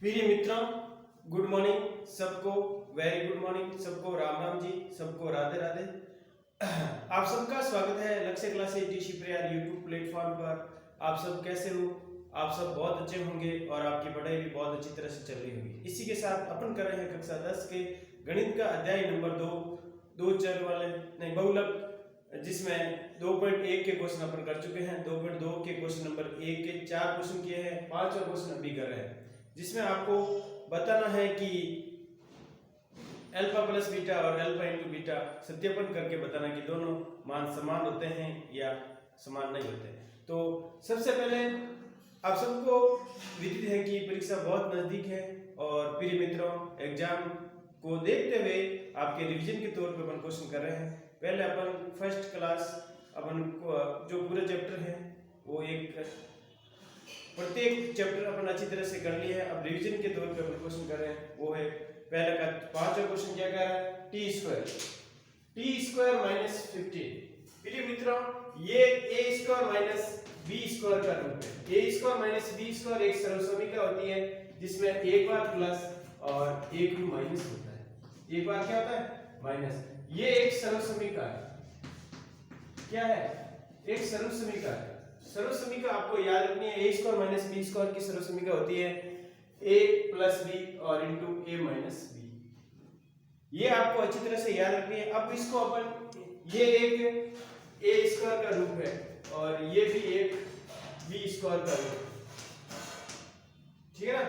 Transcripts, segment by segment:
प्रिय मित्रों, good morning सबको, वेरी गुड मॉर्निंग सबको, राम राम जी सबको, राधे राधे। आप सबका स्वागत है लक्ष्य क्लासेस डी शिवप्रयाग यूट्यूब प्लेटफॉर्म पर। आप सब कैसे हो? आप सब बहुत अच्छे होंगे और आपकी पढ़ाई भी बहुत अच्छी तरह से चल रही होगी। इसी के साथ अपन कर रहे हैं कक्षा 10 के गणित का अध्याय नंबर 2 चर वाले नहीं बहुलक, जिसमें 2.1 के क्वेश्चन अपन कर चुके हैं। 2.2 के क्वेश्चन नंबर 1 के 4 क्वेश्चन किए हैं, 5वां क्वेश्चन अभी कर रहे हैं, जिसमें आपको बताना है कि अल्फा प्लस बीटा और अल्फा इंटू बीटा सत्यापन करके बताना कि दोनों मान समान होते हैं या समान नहीं होते। तो सबसे पहले आप सबको विदित है कि परीक्षा बहुत नजदीक है और प्रिय मित्रों, एग्जाम को देखते हुए आपके रिवीजन के तौर पर अपन क्वेश्चन कर रहे हैं। पहले अपन फर्स्ट क्लास अपन जो पूरे चैप्टर है वो प्रत्येक चैप्टर अपन अच्छी तरह से कर लिए है। अब रिवीजन के तौर पे अपन क्वेश्चन कर रहे हैं, वो है पहले का 5वां क्वेश्चन क्या कह रहा है, टी स्क्वायर माइनस 15। प्रिय मित्रों, ये ए स्क्वायर माइनस बी स्क्वायर का रूप है। ए स्क्वायर माइनस बी स्क्वायर एक सर्वसमीका होती है जिसमें एक बार प्लस और एक भी माइनस होता है। एक बार क्या होता है? माइनस। ये एक सर्वसमीका है। क्या है? एक सर्वसमीका है। सर्वसमीका आपको याद रखनी है, ए स्क्वायर माइनस बी स्क्वायर की सर्वसमीका होती है ए प्लस बी और इंटू ए माइनस बी। ये आपको अच्छी तरह से याद रखनी है। अब इसको अपन, ये एक ए स्क्वायर का रूप है और ये भी एक बी स्क्वायर का रूप है, ठीक है ना?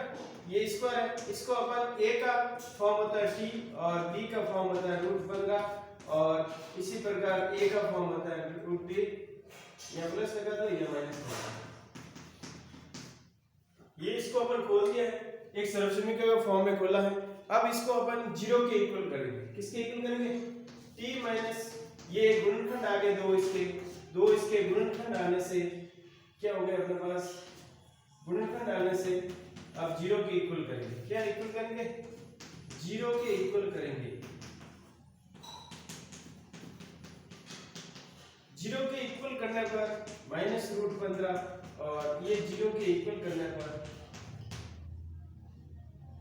ये स्क्वायर है, इसको अपन ए का फॉर्म होता है टी और बी का फॉर्म होता है रूट 15 और इसी प्रकार ए का फॉर्म होता है रूट 3। या प्लस लगा था या माइनस लगा। ये इसको अपन खोल दिया है, एक सर्वसमीका का फॉर्म में खोला है। अब इसको अपन 0 के इक्वल करेंगे। किसके इक्वल करेंगे? t माइनस ये गुणनखंड आ गए दो इसके गुणनखंड आने से क्या हो गया अपने पास? गुणनखंड आने से अब 0 के इक्वल करेंगे। क्या इक्वल करेंगे? 0 के इक्वल करेंगे। 0 के इक्वल करने पर माइनस रूट 15 और ये 0 के इक्वल करने पर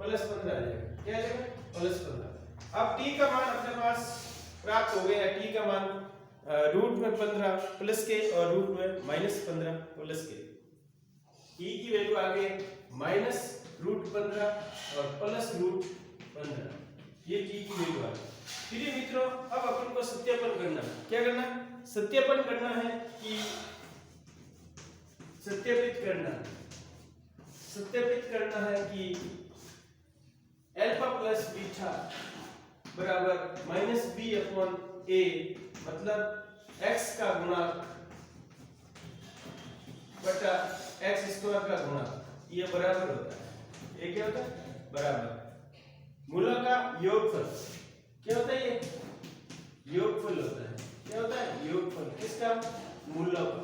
प्लस 15 आ जाएगा। क्या आ जाएगा? प्लस 15। अब t का मान अपने पास प्राप्त हो गया। t का मान रूट में 15 प्लस के और रूट में माइनस 15 प्लस के। t की वैल्यू आ गई माइनस रूट 15 और प्लस रूट 15। ये t की वैल्यू आ गई। प्रिय मित्रों, अब अपन को सत्यापन करना है। क्या करना है? सत्यापन करना है कि सत्यापित करना है कि अल्फा प्लस बीटा बराबर माइनस बी अपॉन ए, मतलब x का गुणक बटा x स्क्वायर का गुणक, ये बराबर होता है। ये क्या होता है? बराबर मूलों का योगफल। क्या होता है? ये योगफल होता है। क्या होता है? योगफल। किसका? मूलों का।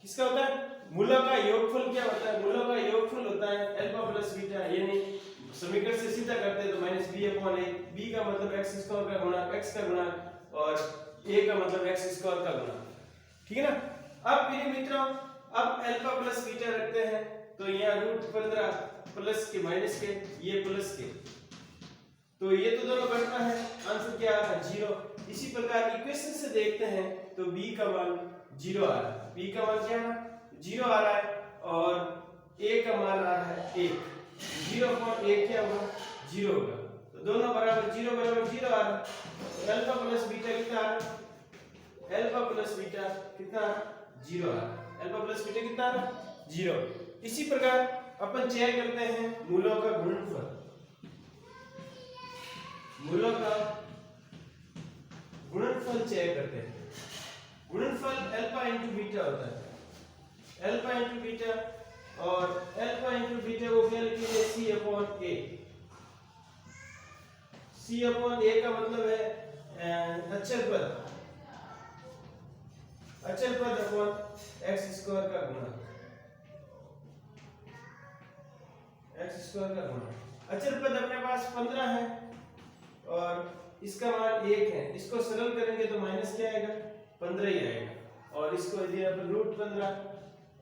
किसका होता है? मूलों का योगफल। क्या होता है? मूलों का योगफल होता है अल्फा प्लस बीटा, यानी समीकरण से सीधा करते हैं तो माइनस बी अपॉन ए। बी का मतलब एक्स स्क्वायर का गुणा, एक्स का गुणा, और ए का मतलब एक्स स्क्वायर का गुणा, ठीक है ना? अब मेरे मित्रों, अब अल्फा प्लस बीटा रखते हैं तो यहाँ रूट 15 प्लस के माइनस के, ये प्लस के, तो ये तो दोनों घटना है। आंसर क्या आ रहा है? 0। इसी प्रकार इक्वेशन से देखते हैं तो b का मान 0 आ रहा है। b का मान क्या है? 0 आ रहा है और a का मान आ रहा है 1। 0 अपॉन 1 क्या होगा? 0 होगा। तो दोनों बराबर 0 बराबर 0 आ रहा है। तो अल्फा प्लस बीटा कितना आ रहा है? अल्फा प्लस बीटा कितना आ रहा है? 0 आ रहा है। अल्फा प्लस बीटा कितना आ रहा है? 0। इसी प्रकार अपन चेक करते हैं मूलों का गुणनफल। मूलों का गुणनफल चेक करते हैं। गुणनफल अल्फा इंटू बीटा होता है। अल्फा इंटू बीटा, और अल्फा इंटू बीटा को क्या लिखेंगे? c upon a। c upon a का मतलब है अचल पद। अचल पद अपॉन एक्स स्क्वायर का गुणा। एक्स स्क्वायर का गुणा। अचल पद अपने पास 15 है और इसका मान 1 है। इसको सरल करेंगे तो माइनस क्या आएगा? 15 ही आएगा। और इसको यदि आप रूट 15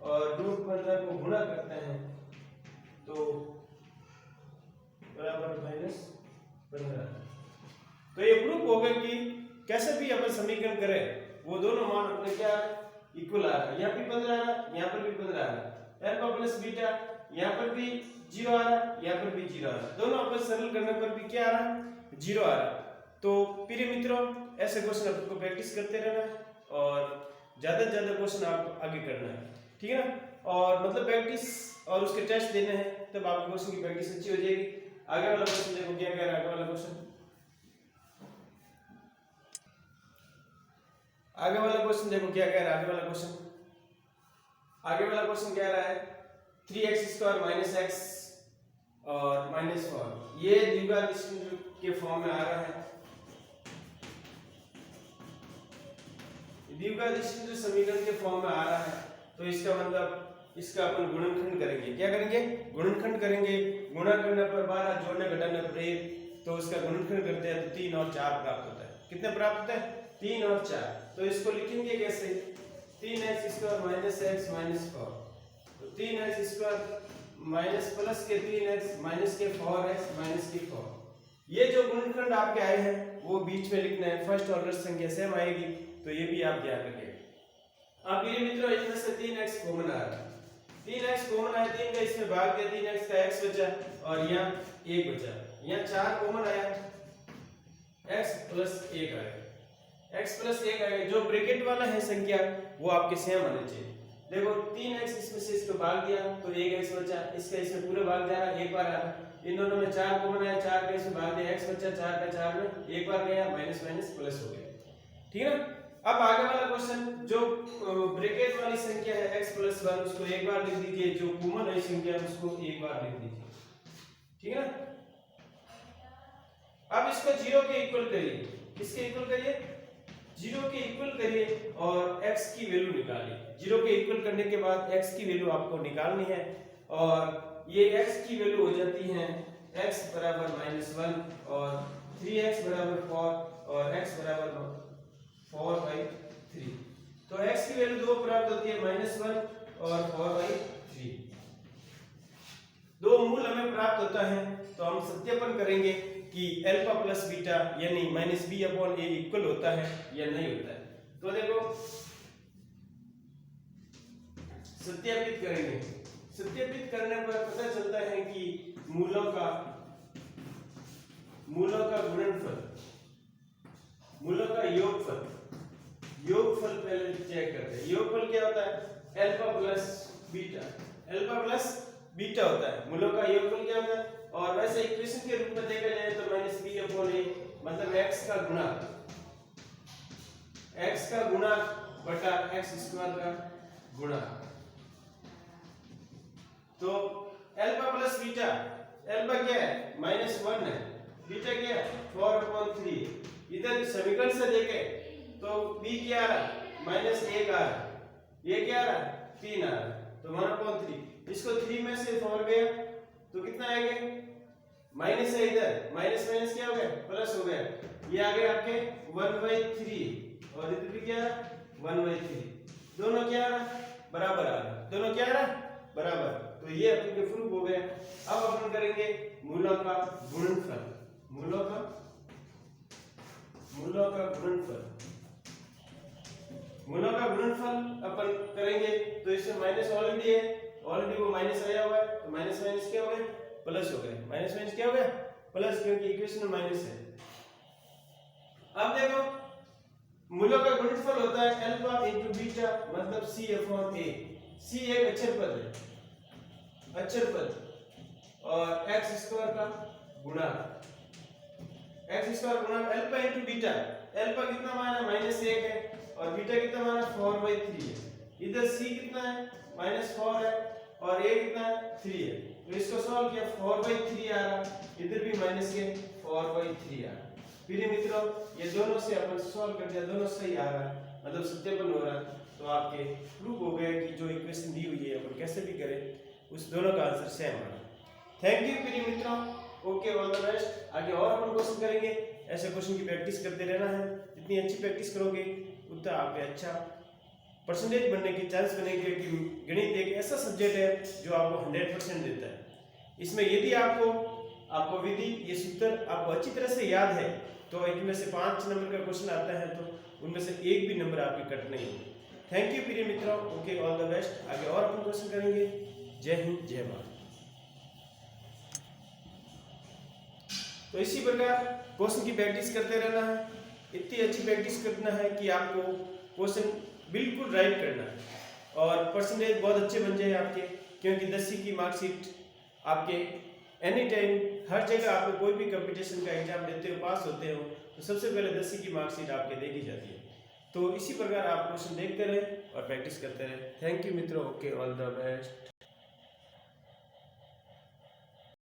और रूट 15 को गुणा करते हैं तो बराबर -15। तो ये प्रूफ हो गया कि कैसे भी अपन समीकरण करें वो दोनों मान अपने क्या इक्वल आ रहा है। यहाँ भी 15 आ रहा है, यहाँ पर भी 15 आ रहा है। अल्फा प्लस बीटा यहाँ पर भी 0 आ रहा है, यहाँ पर भी 0 आ रहा है। दोनों अपन सरल करने पर भी क्या आ रहा है, 0 आ रहा है। तो प्रिय मित्रों, ऐसे क्वेश्चन आपको प्रैक्टिस करते रहना है और ज्यादा से ज्यादा क्वेश्चन आप आगे करना है, ठीक है ना। और मतलब प्रैक्टिस और उसके टेस्ट देने हैं, तब आपको क्वेश्चन की प्रैक्टिस अच्छी हो जाएगी। आगे वाला क्वेश्चन देखो क्या कह रहा है। आगे वाला क्वेश्चन देखो क्या कह रहा है। आगे वाला क्वेश्चन कह रहा है 3x² - x और -4 ये द्विघात निश्चित के फॉर्म में आ रहा है। द्विघात निश्चित समीकरण के फॉर्म में आ रहा है, तो इसका मतलब इसका अपन गुणनखंड करेंगे। क्या करेंगे, गुणनखंड करेंगे। गुणा करने पर 12, जोड़ने घटाने पर 1, तो इसका गुणनखंड करते हैं तो 3 और 4 प्राप्त होता है। कितने प्राप्त होता है, 3 और 4। तो इसको लिखेंगे कैसे, 3x² - x -4, तो 3x² माइनस प्लस के 3x माइनस के 4x माइनस के 4। ये जो गुणनखंड आपके आए हैं वो बीच में लिखना है, फर्स्ट ऑर्डर संख्या सेम आएगी, तो ये भी आप ध्यान रखिएगा। अब ये मित्रों इसमें से 3x कॉमन आ रहा है, 3x कॉमन आया, 3 का इसमें भाग दिया, 3x का x बचा और यहाँ 1 बचा। यहाँ 4 कॉमन आया, x प्लस 1 आएगा, x प्लस 1 आएगा। जो ब्रैकेट वाला है संख्या वो आपके सेम आने चाहिए। देखो 3x इसमें से इसको भाग दिया तो 1x बचा, इसका इसमें पूरा भाग जा रहा है, एक बार आ रहा। इन दोनों में 4 कॉमन आया, 4 का इसमें भाग दिया, x बचा, 4 का 4 में एक बार गया, माइनस माइनस प्लस हो गया, ठीक है ना। अब आगे वाला क्वेश्चन, जो ब्रैकेट वाली संख्या है x प्लस 1 उसको एक बार लिख दीजिए, जो कॉमन है संख्या उसको एक बार लिख दीजिए, ठीक है ना। अब इसको 0 के इक्वल करिए, किसके इक्वल करिए, 0 के इक्वल करिए और x की वैल्यू निकालिए। 0 के इक्वल करने के बाद x की वैल्यू आपको निकालनी है और ये x की वैल्यू हो जाती है x बराबर -1 और 3x बराबर 4 और x बराबर 4/3। तो x की वैल्यू 2 प्राप्त होती है, -1 और 4/3। दो मूल हमें प्राप्त होता है, तो हम सत्यापन करेंगे कि अल्फा प्लस बीटा यानी -b/a इक्वल होता है या नहीं होता है। तो देखो सत्यापित करेंगे। सत्यापित करने पर पता चलता है कि मूलों का गुणनफल, मूलों का योगफल पहले चेक करते हैं। योगफल क्या होता है, अल्फा प्लस बीटा होता है। मूलों का योगफल क्या होता है, और वैसे इक्वेशन के रूप में देखा जाए तो -b/a मतलब x का गुणा बटा x² का गुणा। तो अल्फा प्लस बीटा, अल्फा क्या है -1 है, बीटा क्या है 4/3। इधर समीकरण से देखें तो b क्या आ रहा है, -1 आ रहा है, ये क्या आ रहा है 3 आ रहा है, तो 1/3। इसको 3 में से 4 गया तो कितना आएगा, माइनस है, इधर माइनस माइनस क्या हो गया, प्लस हो गया। ये आ गया आपके 1/3 और इधर भी क्या 1/3। दोनों क्या आ रहा, बराबर आ रहा, दोनों क्या आ रहा, बराबर। तो ये अपन के प्रूफ हो गया। अब अपन करेंगे मूलों का गुणनफल। मूलों का गुणनफल अपन करेंगे, तो इसमें माइनस ऑलरेडी है, ऑलरेडी वो माइनस आया हुआ है, तो माइनस माइनस क्या हो गया, प्लस हो गया, माइनस माइनस क्या हो गया, प्लस, क्योंकि इक्वेशन में माइनस है। अब देखो मूलों का गुणनफल होता है अल्फा इनटू बीटा मतलब c/a। c एक अक्षर पद और x² का गुणा, x² गुणा अल्फा इनटू बीटा। अल्फा कितना माना -1 है और बीटा कितना माना 4/3 है। इधर c कितना है -4 है और a कितना है 3 है। तो इसको सॉल्व किया 4/3 आ रहा, इधर भी माइनस के 4/3 आ रहा। फिर मित्रों ये दोनों से अपन सॉल्व कर दिया, दोनों सही आ रहा है, मतलब सत्यापन हो रहा है। तो आपके प्रूफ हो गया कि जो इक्वेशन दी हुई है अपन कैसे भी करें उस दोनों का आंसर सेम आ रहा है। थैंक यू प्रिय मित्रों, ओके, ऑल द बेस्ट। आगे और अपन क्वेश्चन करेंगे, ऐसे क्वेश्चन की प्रैक्टिस करते रहना है। जितनी अच्छी प्रैक्टिस करोगे उतना आपके अच्छा परसेंटेज बनने के चांस बनेंगे, कि गणित एक ऐसा सब्जेक्ट है जो आपको 100% देता है। इसमें यदि आपको आपको विधि, ये सूत्र आपको अच्छी तरह से याद है तो इनमें से 5 नंबर का क्वेश्चन आता है तो उनमें से एक भी नंबर आपके कट नहीं होंगे। थैंक यू प्रिय मित्रों, ओके, ऑल द बेस्ट। आगे और अपन क्वेश्चन करेंगे। जय हिंद, जय भारत। तो इसी प्रकार क्वेश्चन की प्रैक्टिस करते रहना है, इतनी अच्छी प्रैक्टिस करना है कि आपको क्वेश्चन बिल्कुल राइट करना है और परसेंटेज बहुत अच्छे बन जाए आपके, क्योंकि 10वीं की मार्कशीट आपके एनी टाइम हर जगह आपको कोई भी कंपटीशन का एग्जाम देते हो, पास होते हो तो सबसे पहले 10वीं की मार्कशीट आपके देखी जाती है। तो इसी प्रकार आप क्वेश्चन देखते रहे और प्रैक्टिस करते रहे। थैंक यू मित्रों, ओके, ऑल द बेस्ट।